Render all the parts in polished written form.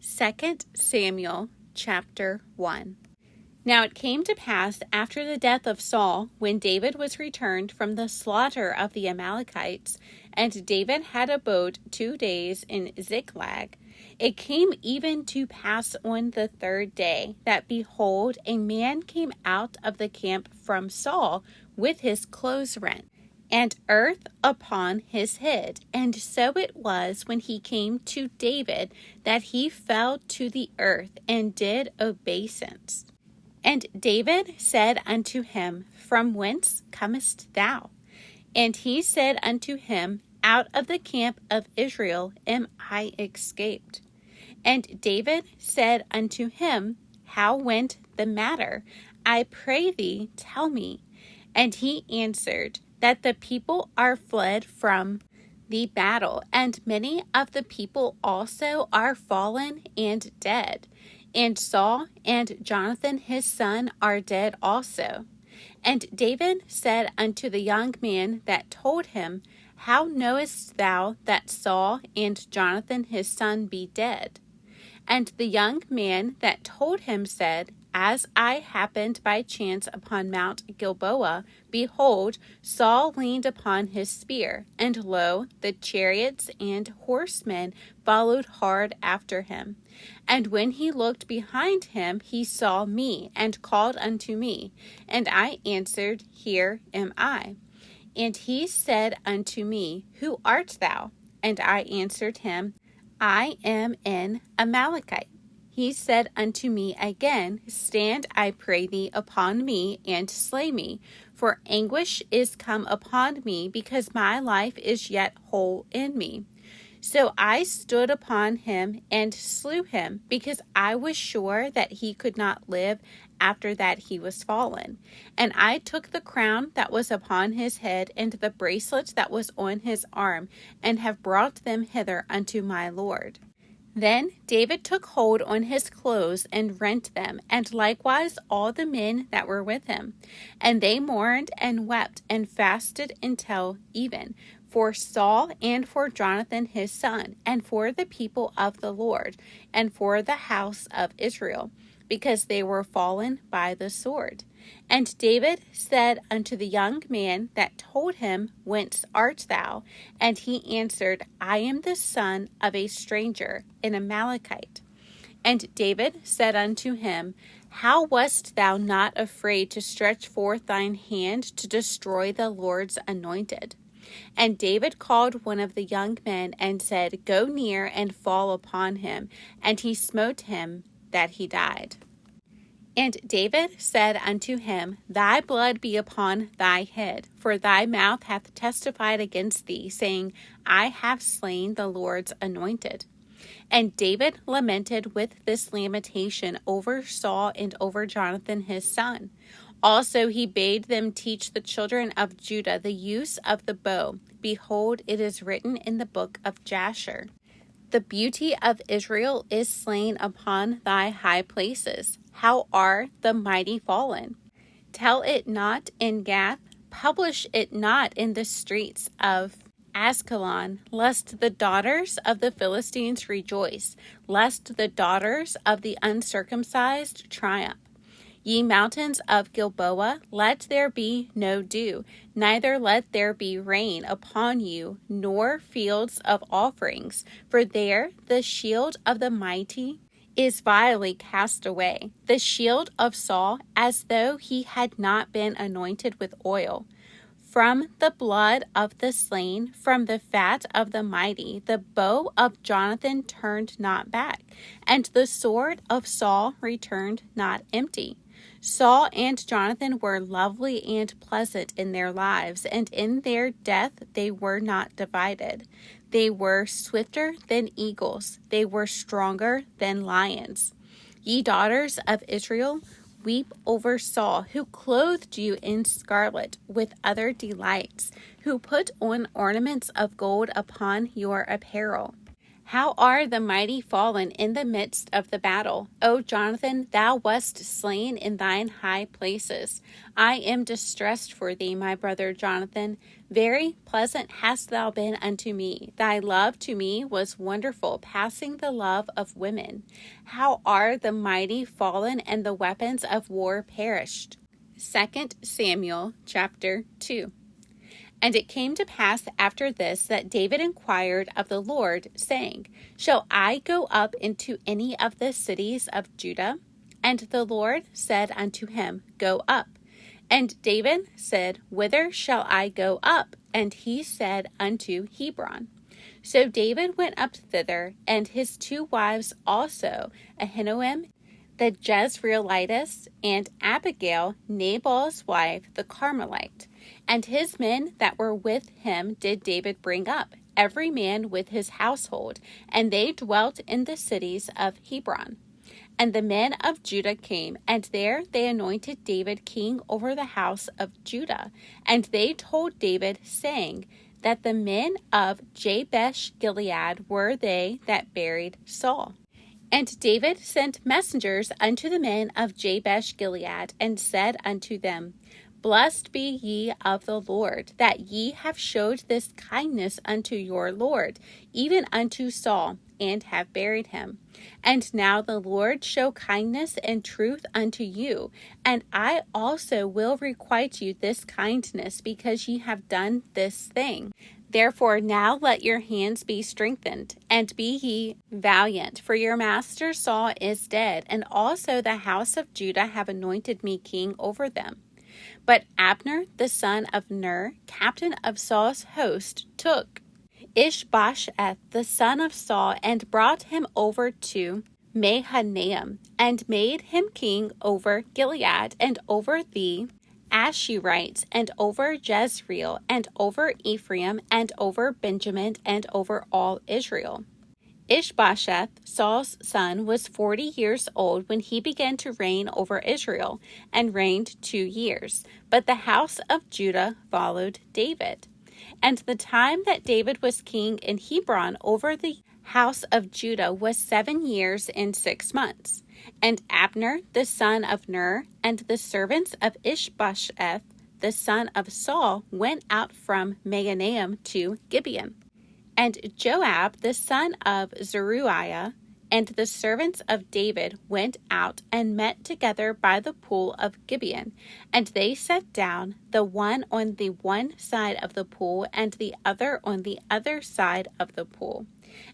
2 Samuel chapter 1. Now it came to pass after the death of Saul, when David was returned from the slaughter of the Amalekites, and David had abode 2 days in Ziklag, it came even to pass on the 3rd day, that behold, a man came out of the camp from Saul with his clothes rent, and earth upon his head. And so it was, when he came to David, that he fell to the earth and did obeisance. And David said unto him, From whence comest thou? And he said unto him, Out of the camp of Israel am I escaped. And David said unto him, How went the matter? I pray thee, tell me. And he answered, That the people are fled from the battle, and many of the people also are fallen and dead. And Saul and Jonathan his son are dead also. And David said unto the young man that told him, How knowest thou that Saul and Jonathan his son be dead? And the young man that told him said, As I happened by chance upon Mount Gilboa, behold, Saul leaned upon his spear, and lo, the chariots and horsemen followed hard after him. And when he looked behind him, he saw me, and called unto me. And I answered, Here am I. And he said unto me, Who art thou? And I answered him, I am an Amalekite. He said unto me again, Stand, I pray thee, upon me, and slay me, for anguish is come upon me, because my life is yet whole in me. So I stood upon him and slew him, because I was sure that he could not live after that he was fallen. And I took the crown that was upon his head, and the bracelet that was on his arm, and have brought them hither unto my Lord. Then David took hold on his clothes and rent them, and likewise all the men that were with him. And they mourned and wept and fasted until even, for Saul and for Jonathan his son, and for the people of the Lord, and for the house of Israel, because they were fallen by the sword. And David said unto the young man that told him, Whence art thou? And he answered, I am the son of a stranger, an Amalekite. And David said unto him, How wast thou not afraid to stretch forth thine hand to destroy the Lord's anointed? And David called one of the young men and said, Go near and fall upon him. And he smote him that he died. And David said unto him, Thy blood be upon thy head, for thy mouth hath testified against thee, saying, I have slain the Lord's anointed. And David lamented with this lamentation over Saul and over Jonathan his son. Also he bade them teach the children of Judah the use of the bow. Behold, it is written in the book of Jasher, The beauty of Israel is slain upon thy high places. How are the mighty fallen? Tell it not in Gath, publish it not in the streets of Askelon, lest the daughters of the Philistines rejoice, lest the daughters of the uncircumcised triumph. Ye mountains of Gilboa, let there be no dew, neither let there be rain upon you, nor fields of offerings, for there the shield of the mighty is vilely cast away, the shield of Saul, as though he had not been anointed with oil. From the blood of the slain, from the fat of the mighty, the bow of Jonathan turned not back, and the sword of Saul returned not empty. Saul and Jonathan were lovely and pleasant in their lives, and in their death they were not divided. They were swifter than eagles, they were stronger than lions. Ye daughters of Israel, weep over Saul, who clothed you in scarlet with other delights, who put on ornaments of gold upon your apparel. How are the mighty fallen in the midst of the battle? O Jonathan, thou wast slain in thine high places. I am distressed for thee, my brother Jonathan. Very pleasant hast thou been unto me. Thy love to me was wonderful, passing the love of women. How are the mighty fallen, and the weapons of war perished? 2 Samuel chapter 2. And it came to pass after this that David inquired of the Lord, saying, Shall I go up into any of the cities of Judah? And the Lord said unto him, Go up. And David said, Whither shall I go up? And he said unto Hebron. So David went up thither, and his 2 wives also, Ahinoam the Jezreelitess, and Abigail, Nabal's wife, the Carmelite. And his men that were with him did David bring up, every man with his household, and they dwelt in the cities of Hebron. And the men of Judah came, and there they anointed David king over the house of Judah. And they told David, saying, that the men of Jabesh Gilead were they that buried Saul. And David sent messengers unto the men of Jabesh Gilead, and said unto them, Blessed be ye of the Lord, that ye have showed this kindness unto your Lord, even unto Saul, and have buried him. And now the Lord show kindness and truth unto you, and I also will requite you this kindness, because ye have done this thing. Therefore now let your hands be strengthened, and be ye valiant, for your master Saul is dead, and also the house of Judah have anointed me king over them. But Abner, the son of Ner, captain of Saul's host, took Ishbosheth, the son of Saul, and brought him over to Mahanaim, and made him king over Gilead, and over the Asherites, and over Jezreel, and over Ephraim, and over Benjamin, and over all Israel. Ishbosheth, Saul's son, was 40 years old when he began to reign over Israel, and reigned 2 years. But the house of Judah followed David. And the time that David was king in Hebron over the house of Judah was 7 years and 6 months. And Abner, the son of Ner, and the servants of Ishbosheth, the son of Saul, went out from Mahanaim to Gibeon. And Joab, the son of Zeruiah, and the servants of David went out and met together by the pool of Gibeon. And they sat down, the one on the one side of the pool, and the other on the other side of the pool.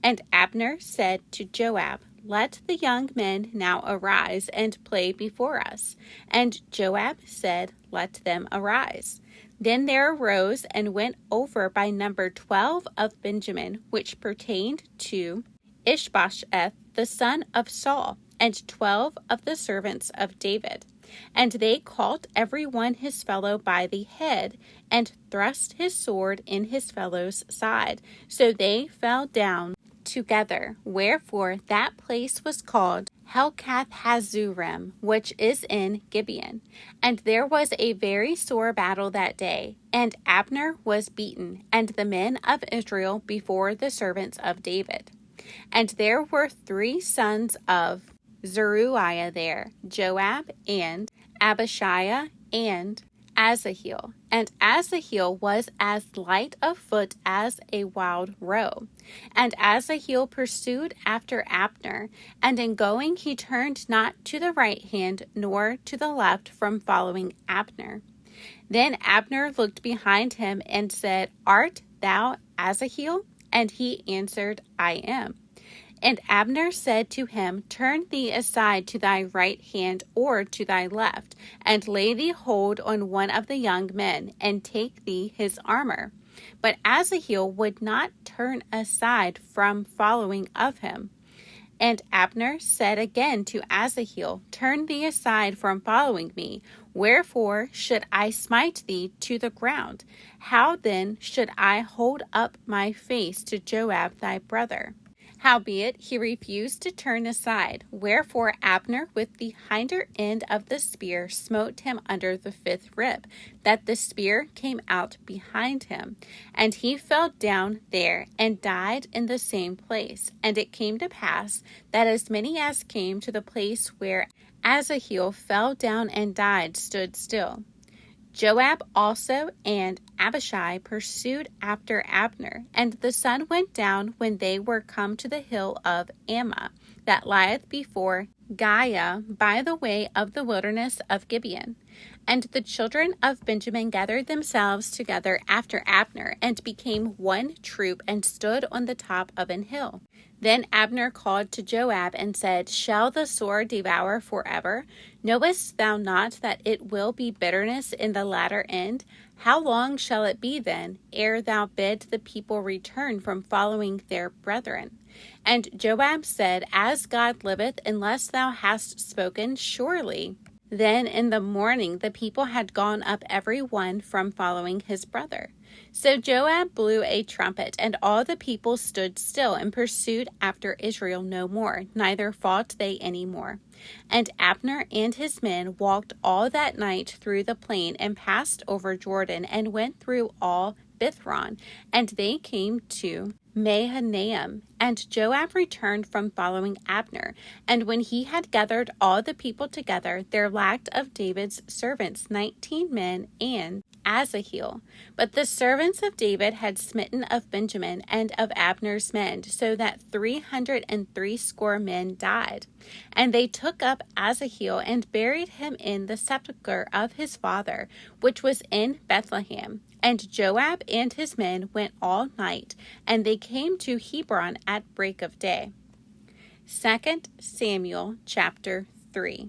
And Abner said to Joab, Let the young men now arise and play before us. And Joab said, Let them arise. Then there arose and went over by number 12 of Benjamin, which pertained to Ishbosheth, the son of Saul, and 12 of the servants of David. And they caught every one his fellow by the head, and thrust his sword in his fellow's side. So they fell down together. Wherefore that place was called Helkath-Hazurim, which is in Gibeon. And there was a very sore battle that day, and Abner was beaten, and the men of Israel before the servants of David. And there were 3 sons of Zeruiah there, Joab, and Abishai, and Asahel. And Asahel was as light of foot as a wild roe. And Asahel pursued after Abner, and in going he turned not to the right hand nor to the left from following Abner. Then Abner looked behind him and said, Art thou Asahel? And he answered, I am. And Abner said to him, Turn thee aside to thy right hand or to thy left, and lay thee hold on one of the young men, and take thee his armor. But Asahel would not turn aside from following of him. And Abner said again to Asahel, Turn thee aside from following me. Wherefore should I smite thee to the ground? How then should I hold up my face to Joab thy brother? Howbeit he refused to turn aside, wherefore Abner with the hinder end of the spear smote him under the 5th rib, that the spear came out behind him. And he fell down there, and died in the same place. And it came to pass, that as many as came to the place where Asahel fell down and died stood still. Joab also and Abishai pursued after Abner, and the sun went down when they were come to the hill of Ammah, that lieth before Giah by the way of the wilderness of Gibeon. And the children of Benjamin gathered themselves together after Abner, and became one troop, and stood on the top of an hill. Then Abner called to Joab, and said, Shall the sword devour forever? Knowest thou not that it will be bitterness in the latter end? How long shall it be then, ere thou bid the people return from following their brethren? And Joab said, As God liveth, unless thou hast spoken, surely. Then in the morning the people had gone up every one from following his brother. So Joab blew a trumpet, and all the people stood still, and pursued after Israel no more, neither fought they any more. And Abner and his men walked all that night through the plain, and passed over Jordan, and went through all Bithron, and they came to Mahanaim. And Joab returned from following Abner. And when he had gathered all the people together, there lacked of David's servants 19 men and Asahel. But the servants of David had smitten of Benjamin and of Abner's men, so that 360 men died. And they took up Asahel, and buried him in the sepulchre of his father, which was in Bethlehem. And Joab and his men went all night, and they came to Hebron at break of day. 2 Samuel chapter 3.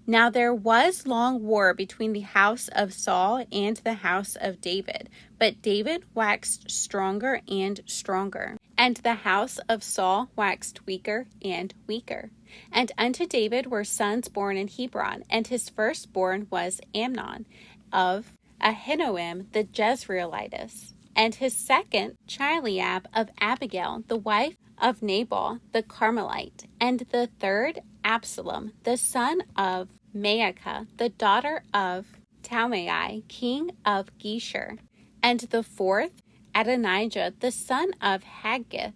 Now there was long war between the house of Saul and the house of David, but David waxed stronger and stronger, and the house of Saul waxed weaker and weaker. And unto David were sons born in Hebron, and his firstborn was Amnon of Ahinoam the Jezreelitess, and his second Chileab of Abigail, the wife of Nabal the Carmelite, and the third Absalom, the son of Maacah, the daughter of Talmai, king of Geshur, and the fourth Adonijah, the son of Haggith,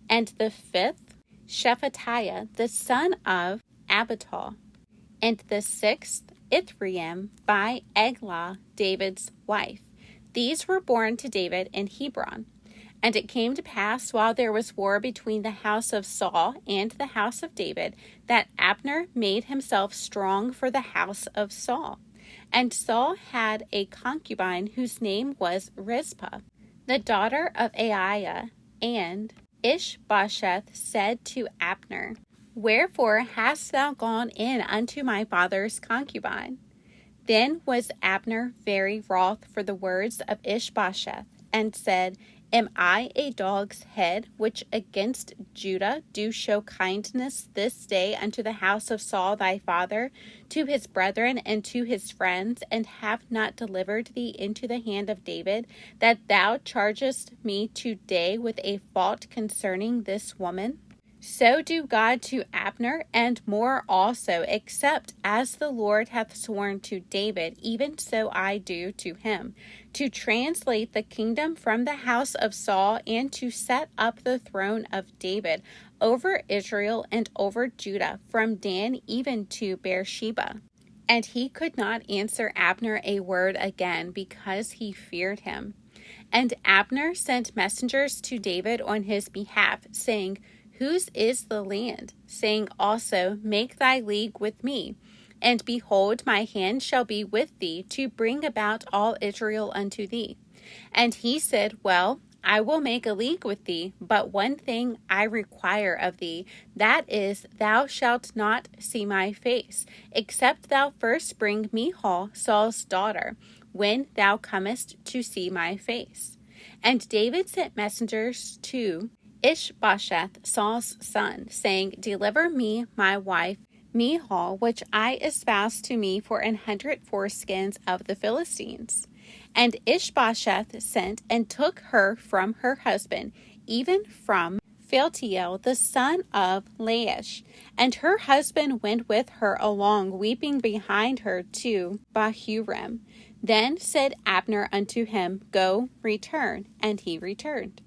and the fifth Shephatiah, the son of Abital, and the sixth Ithream by Eglah, David's wife. These were born to David in Hebron. And it came to pass, while there was war between the house of Saul and the house of David, that Abner made himself strong for the house of Saul. And Saul had a concubine whose name was Rizpah, the daughter of Aiah. And Ishbosheth said to Abner, Wherefore hast thou gone in unto my father's concubine? Then was Abner very wroth for the words of Ishbosheth, and said, Am I a dog's head, which against Judah do show kindness this day unto the house of Saul thy father, to his brethren and to his friends, and have not delivered thee into the hand of David, that thou chargest me today with a fault concerning this woman? So do God to Abner, and more also, except as the Lord hath sworn to David, even so I do to him, to translate the kingdom from the house of Saul, and to set up the throne of David over Israel and over Judah, from Dan even to Beersheba. And he could not answer Abner a word again, because he feared him. And Abner sent messengers to David on his behalf, saying, Whose is the land? Saying also, Make thy league with me. And behold, my hand shall be with thee, to bring about all Israel unto thee. And he said, Well, I will make a league with thee, but one thing I require of thee, that is, thou shalt not see my face, except thou first bring Michal, Saul's daughter, when thou comest to see my face. And David sent messengers to Ishbosheth, Saul's son, saying, Deliver me my wife Michal, which I espoused to me for 100 foreskins of the Philistines. And Ishbosheth sent and took her from her husband, even from Phaltiel, the son of Laish. And her husband went with her along, weeping behind her to Bahurim. Then said Abner unto him, Go, return. And he returned.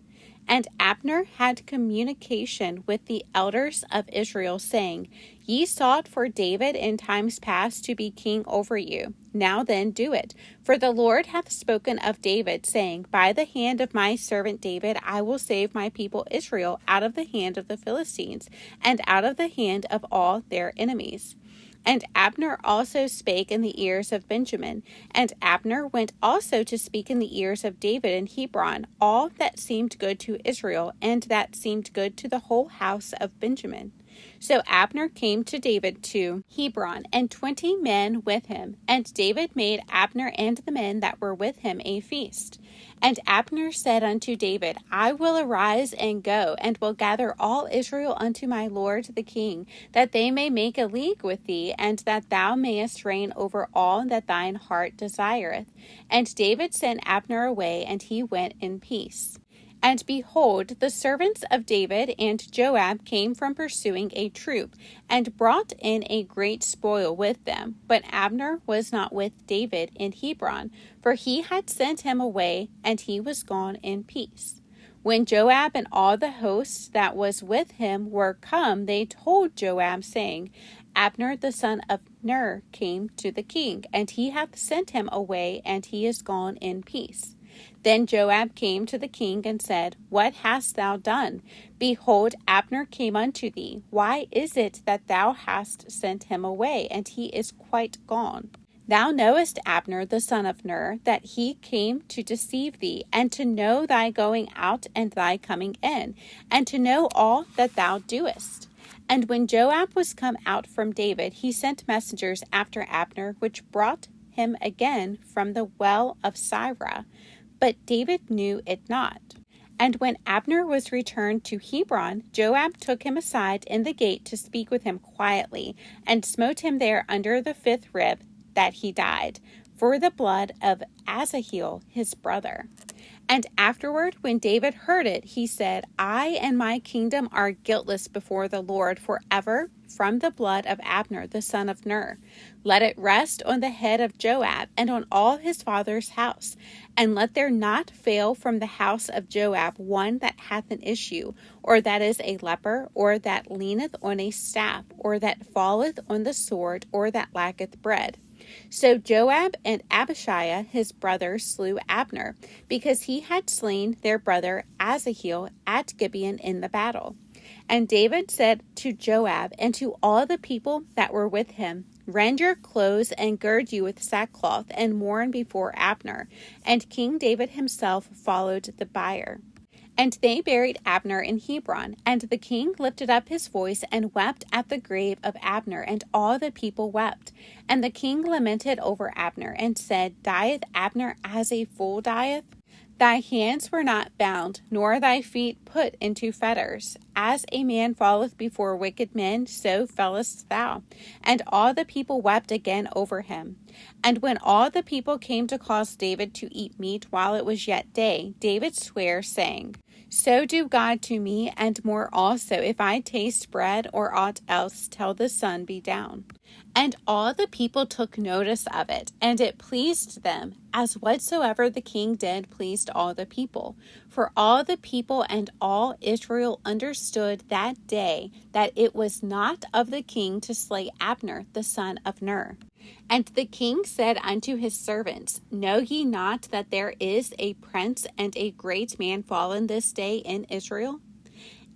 And Abner had communication with the elders of Israel, saying, Ye sought for David in times past to be king over you. Now then do it. For the Lord hath spoken of David, saying, By the hand of my servant David I will save my people Israel out of the hand of the Philistines, and out of the hand of all their enemies. And Abner also spake in the ears of Benjamin. And Abner went also to speak in the ears of David in Hebron, all that seemed good to Israel, and that seemed good to the whole house of Benjamin. So Abner came to David to Hebron, and 20 men with him. And David made Abner and the men that were with him a feast. And Abner said unto David, I will arise and go, and will gather all Israel unto my lord the king, that they may make a league with thee, and that thou mayest reign over all that thine heart desireth. And David sent Abner away, and he went in peace. And behold, the servants of David and Joab came from pursuing a troop, and brought in a great spoil with them. But Abner was not with David in Hebron, for he had sent him away, and he was gone in peace. When Joab and all the host that was with him were come, they told Joab, saying, Abner the son of Ner came to the king, and he hath sent him away, and he is gone in peace. Then Joab came to the king and said, What hast thou done? Behold, Abner came unto thee. Why is it that thou hast sent him away, and he is quite gone? Thou knowest Abner the son of Ner, that he came to deceive thee, and to know thy going out and thy coming in, and to know all that thou doest. And when Joab was come out from David, he sent messengers after Abner, which brought him again from the well of Sirah. But David knew it not. And when Abner was returned to Hebron, Joab took him aside in the gate to speak with him quietly, and smote him there under the 5th rib, that he died, for the blood of Asahel his brother. And afterward, when David heard it, he said, I and my kingdom are guiltless before the Lord forever from the blood of Abner the son of Ner. Let it rest on the head of Joab and on all his father's house. And let there not fail from the house of Joab one that hath an issue, or that is a leper, or that leaneth on a staff, or that falleth on the sword, or that lacketh bread. So Joab and Abishai his brother slew Abner, because he had slain their brother Asahel at Gibeon in the battle. And David said to Joab and to all the people that were with him, Rend your clothes and gird you with sackcloth, and mourn before Abner. And King David himself followed the bier. And they buried Abner in Hebron. And the king lifted up his voice and wept at the grave of Abner, and all the people wept. And the king lamented over Abner, and said, Dieth Abner as a fool dieth? Thy hands were not bound, nor thy feet put into fetters. As a man falleth before wicked men, so fellest thou. And all the people wept again over him. And when all the people came to cause David to eat meat while it was yet day, David sware, saying, So do God to me, and more also, if I taste bread or aught else till the sun be down. And all the people took notice of it, and it pleased them, as whatsoever the king did pleased all the people. For all the people and all Israel understood that day that it was not of the king to slay Abner the son of Ner. And the king said unto his servants, Know ye not that there is a prince and a great man fallen this day in Israel?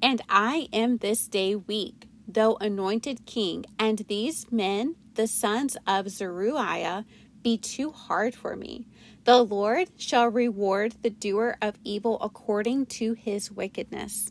And I am this day weak, though anointed king, and these men, the sons of Zeruiah, be too hard for me. The Lord shall reward the doer of evil according to his wickedness.